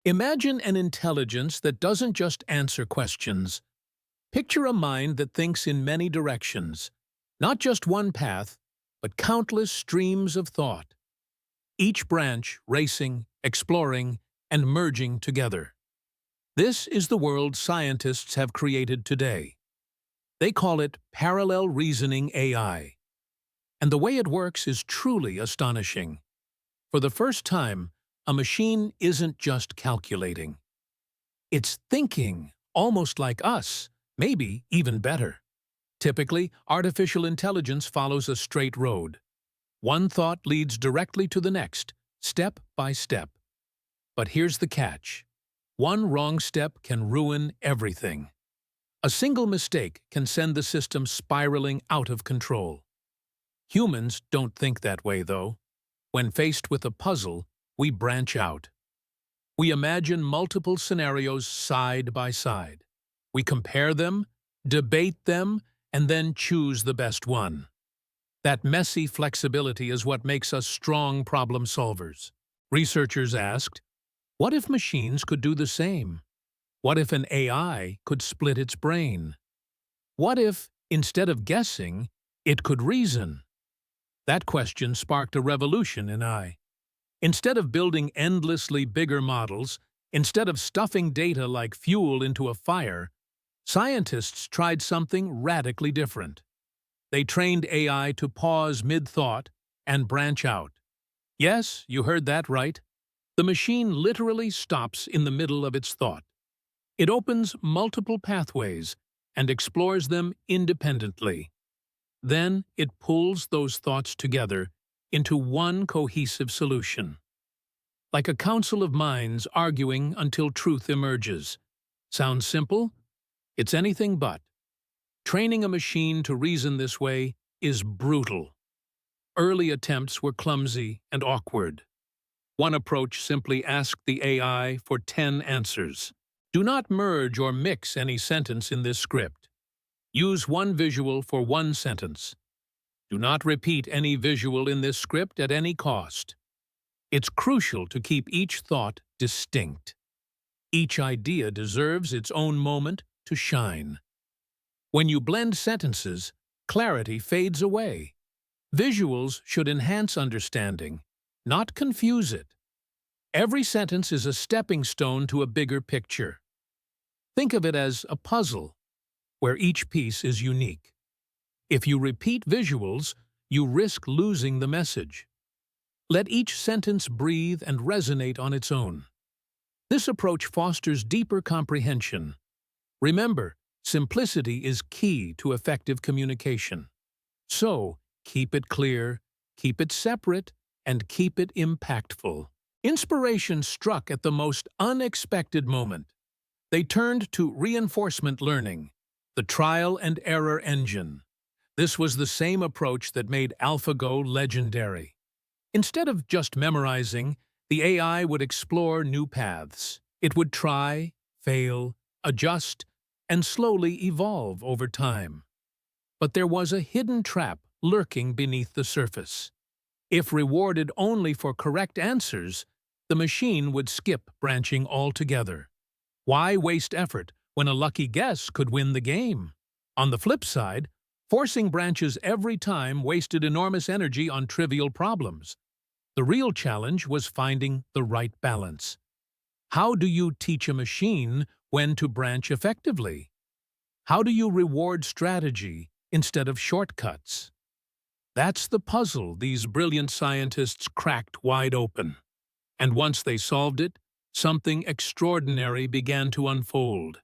Imagine an intelligence that doesn't just answer questions. Picture a mind that thinks in many directions, not just one path, but countless streams of thought, each branch racing, exploring, and merging together. This is the world scientists have created today. They call it parallel reasoning AI. And the way it works is truly astonishing. For the first time, a machine isn't just calculating. It's thinking, almost like us, maybe even better. Typically, artificial intelligence follows a straight road. One thought leads directly to the next, step by step. But here's the catch. One wrong step can ruin everything. A single mistake can send the system spiraling out of control. Humans don't think that way, though. When faced with a puzzle, we branch out. We imagine multiple scenarios side by side. We compare them, debate them, and then choose the best one. That messy flexibility is what makes us strong problem solvers. Researchers asked, what if machines could do the same? What if an AI could split its brain? What if, instead of guessing, it could reason? That question sparked a revolution in AI. Instead of building endlessly bigger models, instead of stuffing data like fuel into a fire, scientists tried something radically different. They trained AI to pause mid-thought and branch out. Yes, you heard that right. The machine literally stops in the middle of its thought. It opens multiple pathways and explores them independently. Then it pulls those thoughts together into one cohesive solution. Like a council of minds arguing until truth emerges. Sounds simple? It's anything but. Training a machine to reason this way is brutal. Early attempts were clumsy and awkward. One approach simply asked the AI for 10 answers. Do not merge or mix any sentence in this script. Use one visual for one sentence. Do not repeat any visual in this script at any cost. It's crucial to keep each thought distinct. Each idea deserves its own moment to shine. When you blend sentences, clarity fades away. Visuals should enhance understanding, not confuse it. Every sentence is a stepping stone to a bigger picture. Think of it as a puzzle, where each piece is unique. If you repeat visuals, you risk losing the message. Let each sentence breathe and resonate on its own. This approach fosters deeper comprehension. Remember, simplicity is key to effective communication. So, keep it clear, keep it separate, and keep it impactful. Inspiration struck at the most unexpected moment. They turned to reinforcement learning, the trial and error engine. This was the same approach that made AlphaGo legendary. Instead of just memorizing, the AI would explore new paths. It would try, fail, adjust, and slowly evolve over time. But there was a hidden trap lurking beneath the surface. If rewarded only for correct answers, the machine would skip branching altogether. Why waste effort when a lucky guess could win the game? On the flip side, forcing branches every time wasted enormous energy on trivial problems. The real challenge was finding the right balance. How do you teach a machine when to branch effectively? How do you reward strategy instead of shortcuts? That's the puzzle these brilliant scientists cracked wide open. And once they solved it, something extraordinary began to unfold.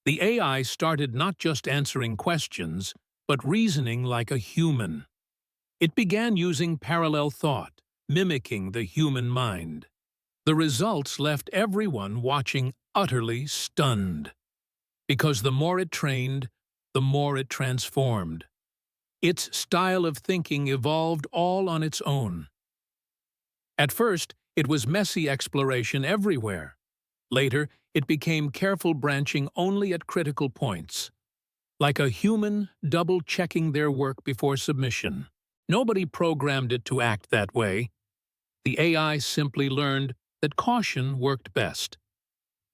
The AI started not just answering questions, but reasoning like a human. It began using parallel thought, mimicking the human mind. The results left everyone watching utterly stunned. Because the more it trained, the more it transformed. Its style of thinking evolved all on its own. At first, it was messy exploration everywhere. Later, it became careful branching only at critical points. Like a human double-checking their work before submission. Nobody programmed it to act that way. The AI simply learned that caution worked best.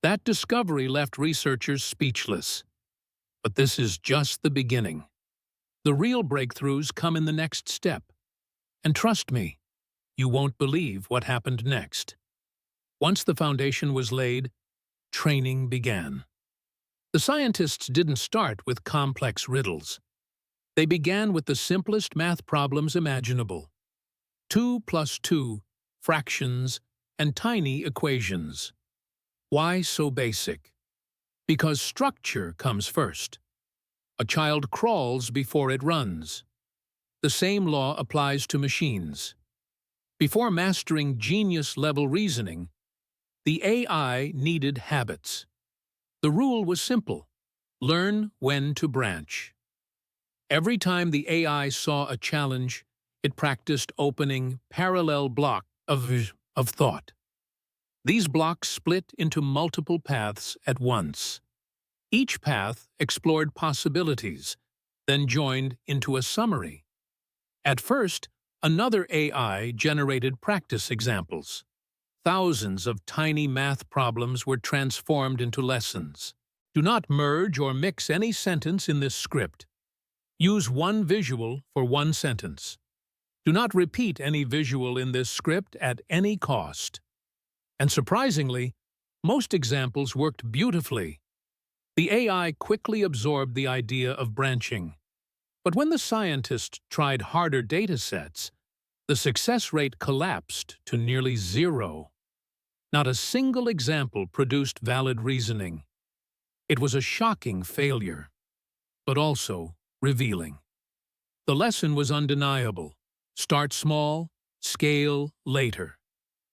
That discovery left researchers speechless. But this is just the beginning. The real breakthroughs come in the next step. And trust me, you won't believe what happened next. Once the foundation was laid, training began. The scientists didn't start with complex riddles. They began with the simplest math problems imaginable. 2 plus 2, fractions, and tiny equations. Why so basic? Because structure comes first. A child crawls before it runs. The same law applies to machines. Before mastering genius-level reasoning, the AI needed habits. The rule was simple: learn when to branch. Every time the AI saw a challenge, it practiced opening parallel blocks of thought. These blocks split into multiple paths at once. Each path explored possibilities, then joined into a summary. At first, another AI generated practice examples. Thousands of tiny math problems were transformed into lessons. Do not merge or mix any sentence in this script. Use one visual for one sentence. Do not repeat any visual in this script at any cost. And surprisingly, most examples worked beautifully. The AI quickly absorbed the idea of branching. But when the scientists tried harder data sets, the success rate collapsed to nearly zero. Not a single example produced valid reasoning. It was a shocking failure, but also revealing. The lesson was undeniable. Start small, scale later.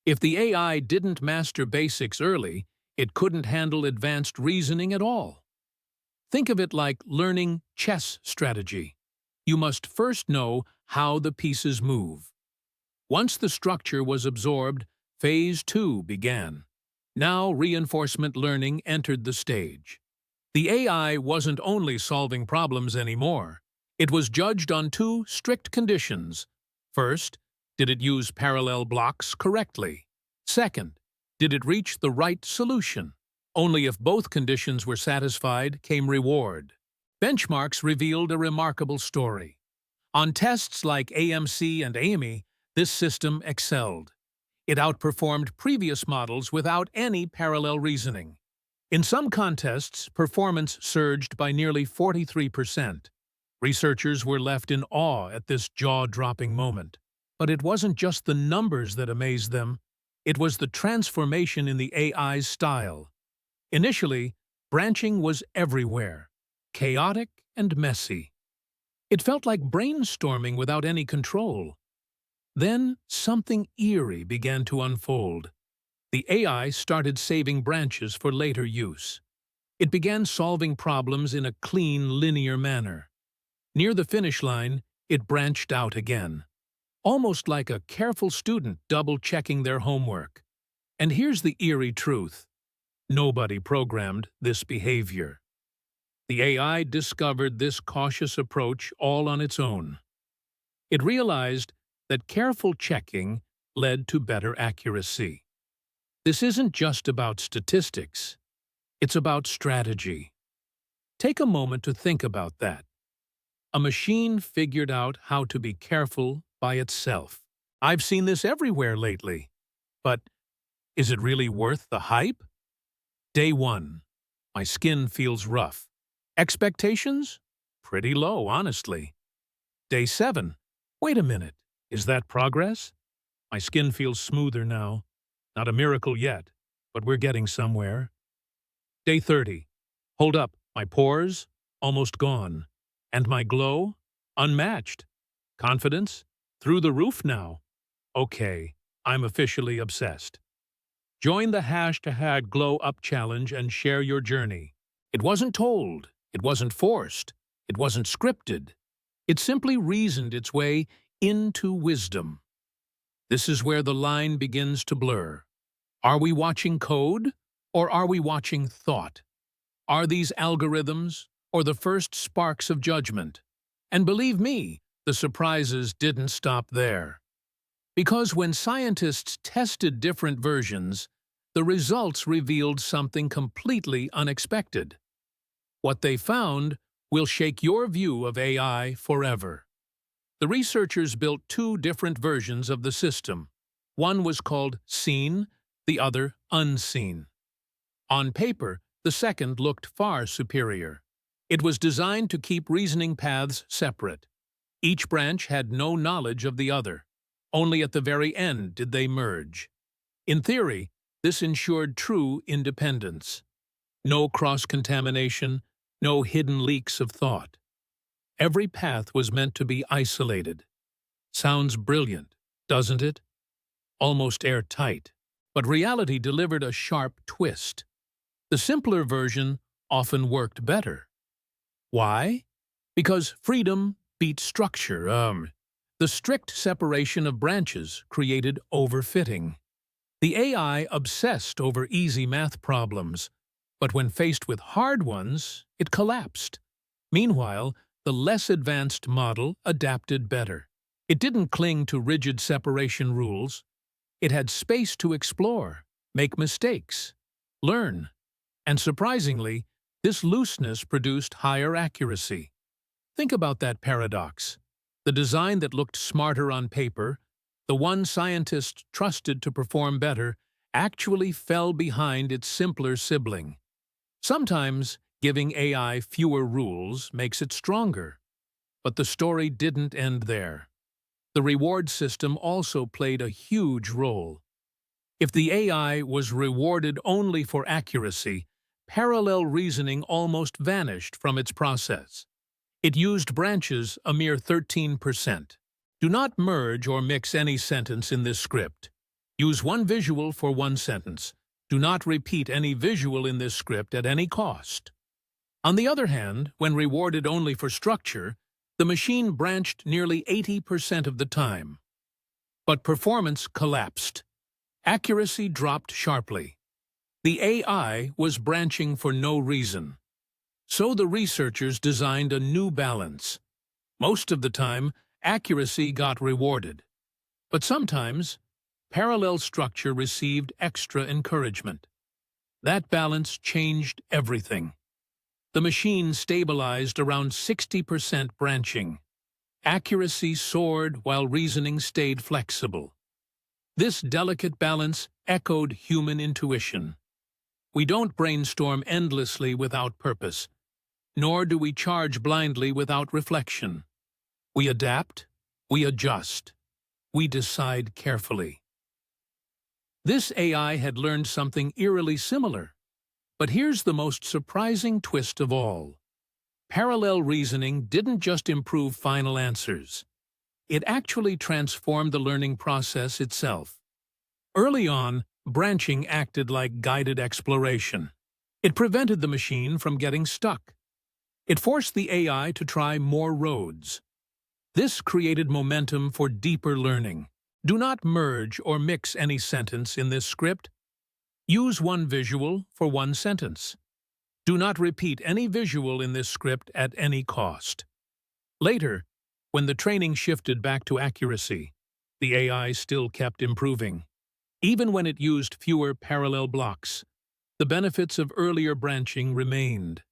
If the AI didn't master basics early, it couldn't handle advanced reasoning at all. Think of it like learning chess strategy. You must first know how the pieces move. Once the structure was absorbed, Phase 2 began. Now reinforcement learning entered the stage. The AI wasn't only solving problems anymore. It was judged on two strict conditions. First, did it use parallel blocks correctly? Second, did it reach the right solution? Only if both conditions were satisfied came reward. Benchmarks revealed a remarkable story. On tests like AMC and AMI, this system excelled. It outperformed previous models without any parallel reasoning. In some contests, performance surged by nearly 43%. Researchers were left in awe at this jaw-dropping moment. But it wasn't just the numbers that amazed them. It was the transformation in the AI's style. Initially, branching was everywhere, chaotic and messy. It felt like brainstorming without any control. Then, something eerie began to unfold. The AI started saving branches for later use. It began solving problems in a clean, linear manner. Near the finish line, it branched out again, almost like a careful student double-checking their homework. And here's the eerie truth. Nobody programmed this behavior. The AI discovered this cautious approach all on its own. It realized that careful checking led to better accuracy. This isn't just about statistics. It's about strategy. Take a moment to think about that. A machine figured out how to be careful by itself. I've seen this everywhere lately. But is it really worth the hype? Day 1. My skin feels rough. Expectations? Pretty low, honestly. Day 7. Wait a minute. Is that progress? My skin feels smoother now. Not a miracle yet, but we're getting somewhere. Day 30. Hold up. My pores? Almost gone. And my glow? Unmatched. Confidence? Through the roof now. Okay, I'm officially obsessed. Join the #GlowUp challenge and share your journey. It wasn't told. It wasn't forced. It wasn't scripted. It simply reasoned its way into wisdom. This is where the line begins to blur. Are we watching code, or are we watching thought? Are these algorithms, or the first sparks of judgment? And believe me, the surprises didn't stop there. Because when scientists tested different versions, The results revealed something completely unexpected. What they found will shake your view of AI forever. The researchers built two different versions of the system. One was called Seen, the other Unseen. On paper, the second looked far superior. It was designed to keep reasoning paths separate. Each branch had no knowledge of the other. Only at the very end did they merge. In theory, this ensured true independence. No cross-contamination, no hidden leaks of thought. Every path was meant to be isolated. Sounds brilliant, doesn't it? Almost airtight. But reality delivered a sharp twist. The simpler version often worked better. Why? Because freedom beat structure. The strict separation of branches created overfitting. The AI obsessed over easy math problems, but when faced with hard ones, it collapsed. Meanwhile, the less advanced model adapted better. It didn't cling to rigid separation rules. It had space to explore, make mistakes, learn. And surprisingly, this looseness produced higher accuracy. Think about that paradox. The design that looked smarter on paper, the one scientists trusted to perform better, actually fell behind its simpler sibling. Sometimes, giving AI fewer rules makes it stronger. But the story didn't end there. The reward system also played a huge role. If the AI was rewarded only for accuracy, parallel reasoning almost vanished from its process. It used branches a mere 13%. Do not merge or mix any sentence in this script. Use one visual for one sentence. Do not repeat any visual in this script at any cost. On the other hand, when rewarded only for structure, the machine branched nearly 80% of the time. But performance collapsed. Accuracy dropped sharply. The AI was branching for no reason. So the researchers designed a new balance. Most of the time, accuracy got rewarded. But sometimes, parallel structure received extra encouragement. That balance changed everything. The machine stabilized around 60% branching. Accuracy soared while reasoning stayed flexible. This delicate balance echoed human intuition. We don't brainstorm endlessly without purpose, nor do we charge blindly without reflection. We adapt, we adjust, we decide carefully. This AI had learned something eerily similar. But here's the most surprising twist of all. Parallel reasoning didn't just improve final answers. It actually transformed the learning process itself. Early on, branching acted like guided exploration. It prevented the machine from getting stuck. It forced the AI to try more roads. This created momentum for deeper learning. Do not merge or mix any sentence in this script. Use one visual for one sentence. Do not repeat any visual in this script at any cost. Later, when the training shifted back to accuracy, the AI still kept improving. Even when it used fewer parallel blocks, the benefits of earlier branching remained.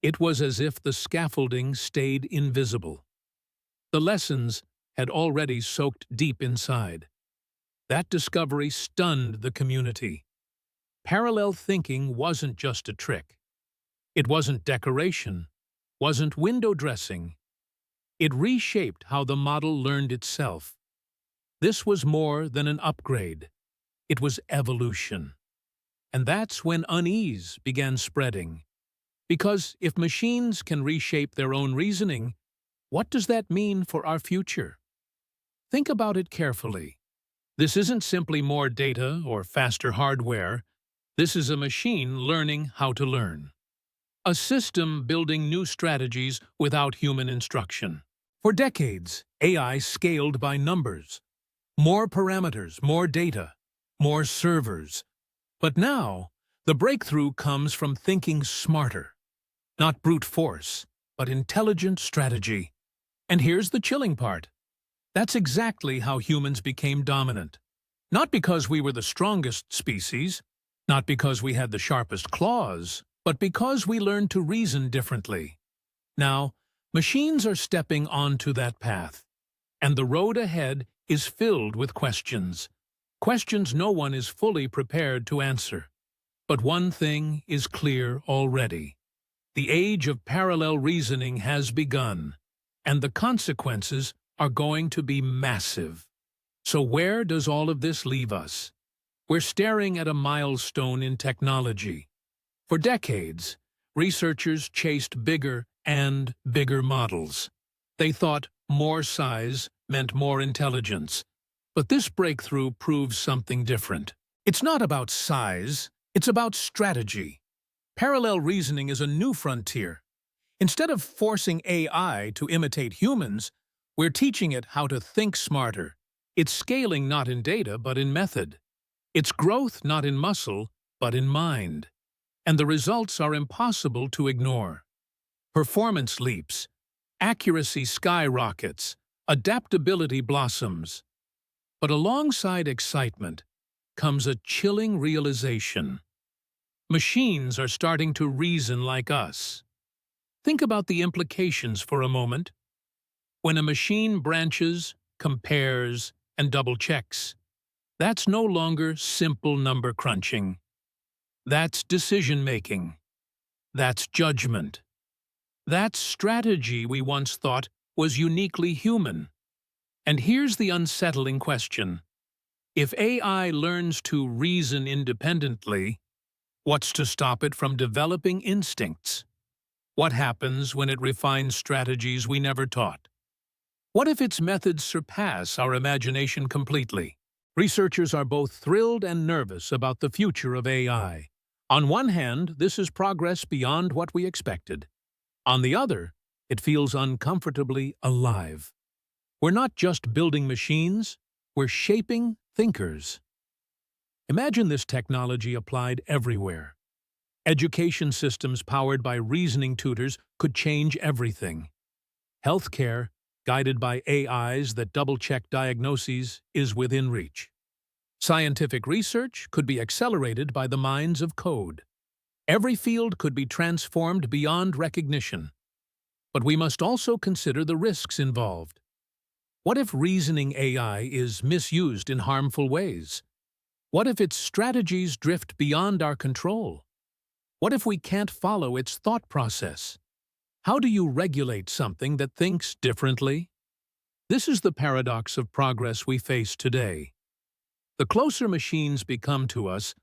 It was as if the scaffolding stayed invisible. The lessons had already soaked deep inside. That discovery stunned the community. Parallel thinking wasn't just a trick. It wasn't decoration, wasn't window dressing. It reshaped how the model learned itself. This was more than an upgrade. It was evolution. And that's when unease began spreading. Because if machines can reshape their own reasoning, what does that mean for our future? Think about it carefully. This isn't simply more data or faster hardware. This is a machine learning how to learn. A system building new strategies without human instruction. For decades, AI scaled by numbers. More parameters, more data, more servers. But now, the breakthrough comes from thinking smarter. Not brute force, but intelligent strategy. And here's the chilling part. That's exactly how humans became dominant. Not because we were the strongest species, Not because we had the sharpest claws, but because we learned to reason differently. Now, machines are stepping onto that path, and the road ahead is filled with questions. Questions no one is fully prepared to answer. But one thing is clear already. The age of parallel reasoning has begun, and the consequences are going to be massive. So where does all of this leave us? We're staring at a milestone in technology. For decades, researchers chased bigger and bigger models. They thought more size meant more intelligence. But this breakthrough proves something different. It's not about size, it's about strategy. Parallel reasoning is a new frontier. Instead of forcing AI to imitate humans, we're teaching it how to think smarter. It's scaling not in data, but in method. It's growth not in muscle, but in mind. And the results are impossible to ignore. Performance leaps, accuracy skyrockets, adaptability blossoms. But alongside excitement comes a chilling realization. Machines are starting to reason like us. Think about the implications for a moment. When a machine branches, compares, and double-checks, that's no longer simple number crunching. That's decision-making. That's judgment. That's strategy we once thought was uniquely human. And here's the unsettling question. If AI learns to reason independently, what's to stop it from developing instincts? What happens when it refines strategies we never taught? What if its methods surpass our imagination completely? Researchers are both thrilled and nervous about the future of AI. On one hand, this is progress beyond what we expected. On the other, it feels uncomfortably alive. We're not just building machines, we're shaping thinkers. Imagine this technology applied everywhere. Education systems powered by reasoning tutors could change everything. Healthcare, guided by AIs that double-check diagnoses, is within reach. Scientific research could be accelerated by the minds of code. Every field could be transformed beyond recognition. But we must also consider the risks involved. What if reasoning AI is misused in harmful ways? What if its strategies drift beyond our control? What if we can't follow its thought process? How do you regulate something that thinks differently? This is the paradox of progress we face today. The closer machines become to us,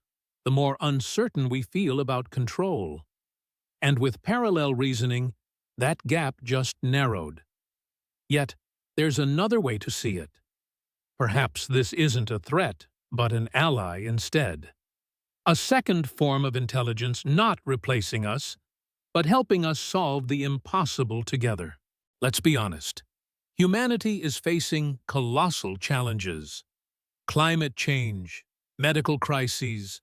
the more uncertain we feel about control. And with parallel reasoning, that gap just narrowed. Yet, there's another way to see it. Perhaps this isn't a threat, but an ally instead. A second form of intelligence not replacing us, but helping us solve the impossible together. Let's be honest. Humanity is facing colossal challenges. Climate change, medical crises,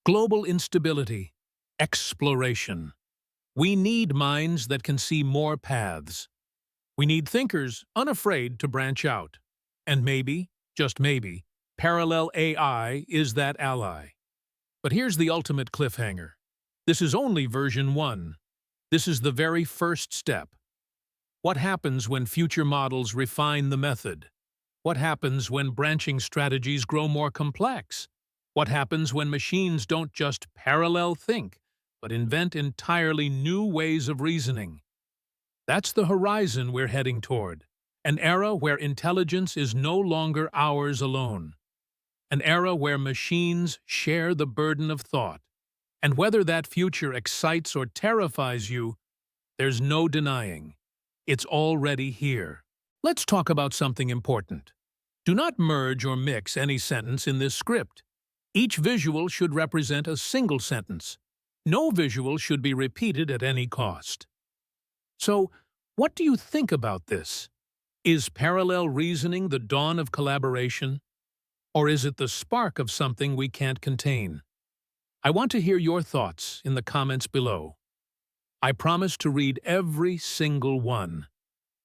global instability, exploration. We need minds that can see more paths. We need thinkers unafraid to branch out. And maybe, just maybe, parallel AI is that ally. But here's the ultimate cliffhanger. This is only version 1. This is the very first step. What happens when future models refine the method? What happens when branching strategies grow more complex? What happens when machines don't just parallel think, but invent entirely new ways of reasoning? That's the horizon we're heading toward. An era where intelligence is no longer ours alone. An era where machines share the burden of thought. And whether that future excites or terrifies you, there's no denying. It's already here. Let's talk about something important. Do not merge or mix any sentence in this script. Each visual should represent a single sentence. No visual should be repeated at any cost. So, what do you think about this? Is parallel reasoning the dawn of collaboration? Or is it the spark of something we can't contain? I want to hear your thoughts in the comments below. I promise to read every single one.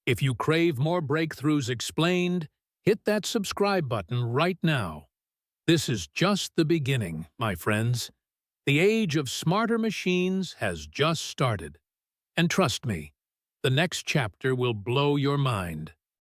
If you crave more breakthroughs explained, hit that subscribe button right now. This is just the beginning, my friends. The age of smarter machines has just started. And trust me, the next chapter will blow your mind.